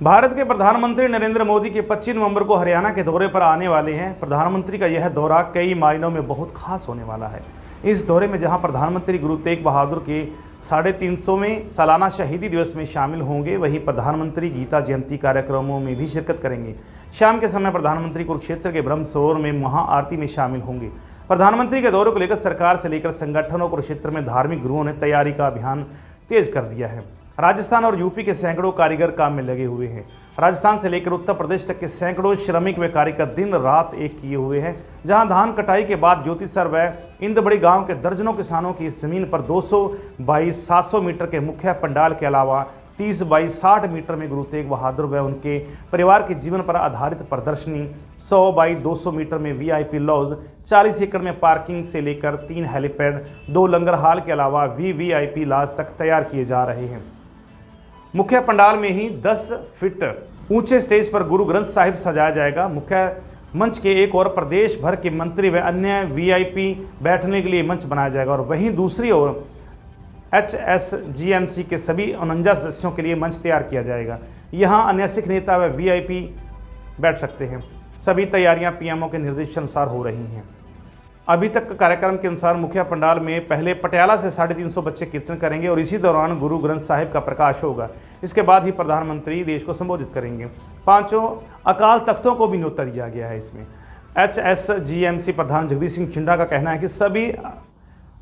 भारत के प्रधानमंत्री नरेंद्र मोदी के 25 नवंबर को हरियाणा के दौरे पर आने वाले हैं। प्रधानमंत्री का यह दौरा कई मायनों में बहुत खास होने वाला है। इस दौरे में जहां प्रधानमंत्री गुरु तेग बहादुर के 350वें सालाना शहीदी दिवस में शामिल होंगे, वहीं प्रधानमंत्री गीता जयंती कार्यक्रमों में भी शिरकत करेंगे। शाम के समय प्रधानमंत्री कुरुक्षेत्र के ब्रह्म सरोवर में महाआरती में शामिल होंगे। प्रधानमंत्री के दौरे को लेकर सरकार से लेकर संगठनों कुरुक्षेत्र में धार्मिक गुरुओं ने तैयारी का अभियान तेज कर दिया है। राजस्थान और यूपी के सैकड़ों कारीगर काम में लगे हुए हैं। राजस्थान से लेकर उत्तर प्रदेश तक के सैकड़ों श्रमिक व कार्यकर दिन रात एक किए हुए हैं। जहां धान कटाई के बाद ज्योतिसर व इंदबड़ी गांव के दर्जनों किसानों की इस जमीन पर 200 बाई 700 मीटर के मुख्य पंडाल के अलावा 30 बाई 60 मीटर में गुरु तेग बहादुर व उनके परिवार के जीवन पर आधारित प्रदर्शनी, 100 बाई 200 मीटर में वीआईपी लॉज, 40 एकड़ में पार्किंग से लेकर 3 हेलीपैड, 2 लंगर हाल के अलावा वीवीआईपी लॉज तक तैयार किए जा रहे हैं। मुख्य पंडाल में ही 10 फीट ऊंचे स्टेज पर गुरु ग्रंथ साहिब सजाया जाएगा। मुख्य मंच के एक और प्रदेश भर के मंत्री व अन्य वीआईपी बैठने के लिए मंच बनाया जाएगा और वहीं दूसरी ओर HSGMC के सभी 49 सदस्यों के लिए मंच तैयार किया जाएगा। यहां अन्य सिख नेता व वीआईपी बैठ सकते हैं। सभी तैयारियां पीएमओ के निर्देश अनुसार हो रही हैं। अभी तक कार्यक्रम के अनुसार मुख्य पंडाल में पहले पटियाला से 350 बच्चे कीर्तन करेंगे और इसी दौरान गुरु ग्रंथ साहिब का प्रकाश होगा। इसके बाद ही प्रधानमंत्री देश को संबोधित करेंगे। 5 अकाल तख्तों को भी न्योता दिया गया है। इसमें HSGMC प्रधान जगदीश सिंह चिंडा का कहना है कि सभी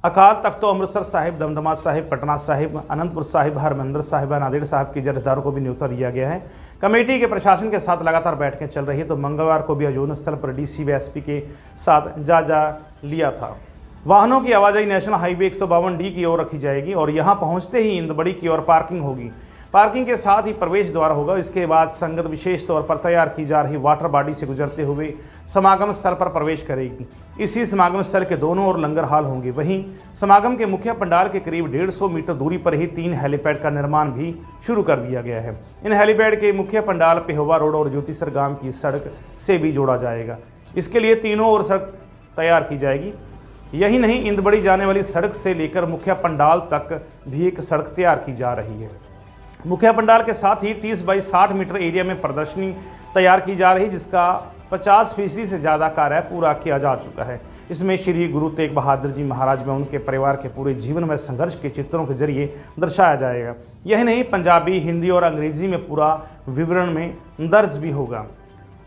अकाल तख्तों अमृतसर साहिब, दमदमा साहिब, पटना साहिब, अनंतपुर साहिब, हरमंदिर साहिब, नांदेड़ साहिब के जथेदारों को भी न्योता दिया गया है। कमेटी के प्रशासन के साथ लगातार बैठकें चल रही है, तो मंगलवार को भी आयोजन स्थल पर डीसी व एसपी के साथ जायजा लिया था। वाहनों की आवाजाही नेशनल हाईवे 152D की ओर रखी जाएगी और यहां पहुंचते ही इंदबड़ी की ओर पार्किंग होगी। पार्किंग के साथ ही प्रवेश द्वार होगा। इसके बाद संगत विशेष तौर पर तैयार की जा रही वाटर बॉडी से गुजरते हुए समागम स्थल पर प्रवेश करेगी। इसी समागम स्थल के दोनों ओर लंगर हाल होंगे। वहीं समागम के मुख्य पंडाल के करीब 150 मीटर दूरी पर ही 3 हेलीपैड का निर्माण भी शुरू कर दिया गया है। इन हेलीपैड के मुख्य पंडाल पेहोवा रोड और ज्योतिसर गांव की सड़क से भी जोड़ा जाएगा। इसके लिए तीनों ओर सड़क तैयार की जाएगी। यही नहीं, इंदबड़ी जाने वाली सड़क से लेकर मुख्य पंडाल तक भी एक सड़क तैयार की जा रही है। मुख्य पंडाल के साथ ही 30 बाई 60 मीटर एरिया में प्रदर्शनी तैयार की जा रही है, जिसका 50% से ज़्यादा कार्य पूरा किया जा चुका है। इसमें श्री गुरु तेग बहादुर जी महाराज में उनके परिवार के पूरे जीवन में संघर्ष के चित्रों के जरिए दर्शाया जाएगा। यही नहीं, पंजाबी, हिंदी और अंग्रेजी में पूरा विवरण में दर्ज भी होगा।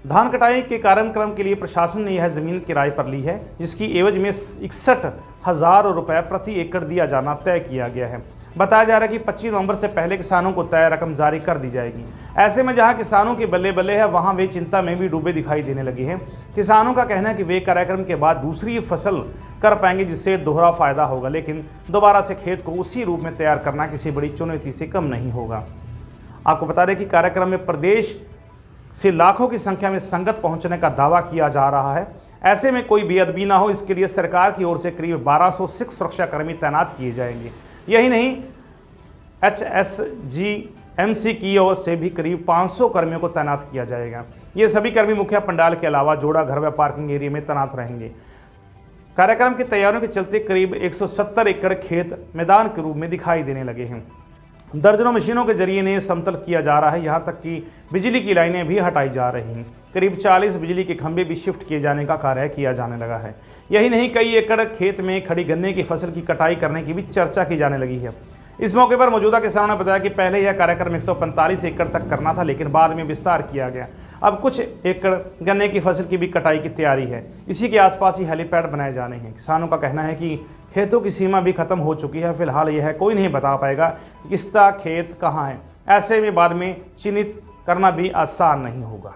धान कटाई के कार्यक्रम के लिए प्रशासन ने यह जमीन किराए पर ली है, जिसकी एवज में 61,000 रुपये प्रति एकड़ दिया जाना तय किया गया है। बताया जा रहा है कि 25 नवंबर से पहले किसानों को तय रकम जारी कर दी जाएगी। ऐसे में जहां किसानों के बल्ले बल्ले है, वहां वे चिंता में भी डूबे दिखाई देने लगे हैं। किसानों का कहना है कि वे कार्यक्रम के बाद दूसरी फसल कर पाएंगे, जिससे दोहरा फायदा होगा, लेकिन दोबारा से खेत को उसी रूप में तैयार करना किसी बड़ी चुनौती से कम नहीं होगा। आपको बता दें कि कार्यक्रम में प्रदेश से लाखों की संख्या में संगत पहुंचने का दावा किया जा रहा है। ऐसे में कोई बेअदबी ना हो, इसके लिए सरकार की ओर से करीब 1200 सिख सुरक्षाकर्मी तैनात किए जाएंगे। यही नहीं, HSGMC की ओर से भी करीब 500 कर्मियों को तैनात किया जाएगा। ये सभी कर्मी मुख्य पंडाल के अलावा जोड़ा घर व पार्किंग एरिया में तैनात रहेंगे। कार्यक्रम की तैयारियों के चलते करीब 170 एकड़ खेत मैदान के रूप में दिखाई देने लगे हैं। दर्जनों मशीनों के जरिए इन्हें समतल किया जा रहा है। यहाँ तक कि बिजली की लाइनें भी हटाई जा रही हैं। करीब 40 बिजली के खंभे भी शिफ्ट किए जाने का कार्य किया जाने लगा है। यही नहीं, कई एकड़ खेत में खड़ी गन्ने की फसल की कटाई करने की भी चर्चा की जाने लगी है। इस मौके पर मौजूदा किसानों ने बताया कि पहले यह कार्यक्रम 145 एकड़ तक करना था, लेकिन बाद में विस्तार किया गया। अब कुछ एकड़ गन्ने की फसल की भी कटाई की तैयारी है। इसी के आसपास ही हेलीपैड बनाए जाने हैं। किसानों का कहना है कि खेतों की सीमा भी खत्म हो चुकी है। फिलहाल यह कोई नहीं बता पाएगा कि किसका खेत कहाँ है। ऐसे में बाद में चिन्हित करना भी आसान नहीं होगा।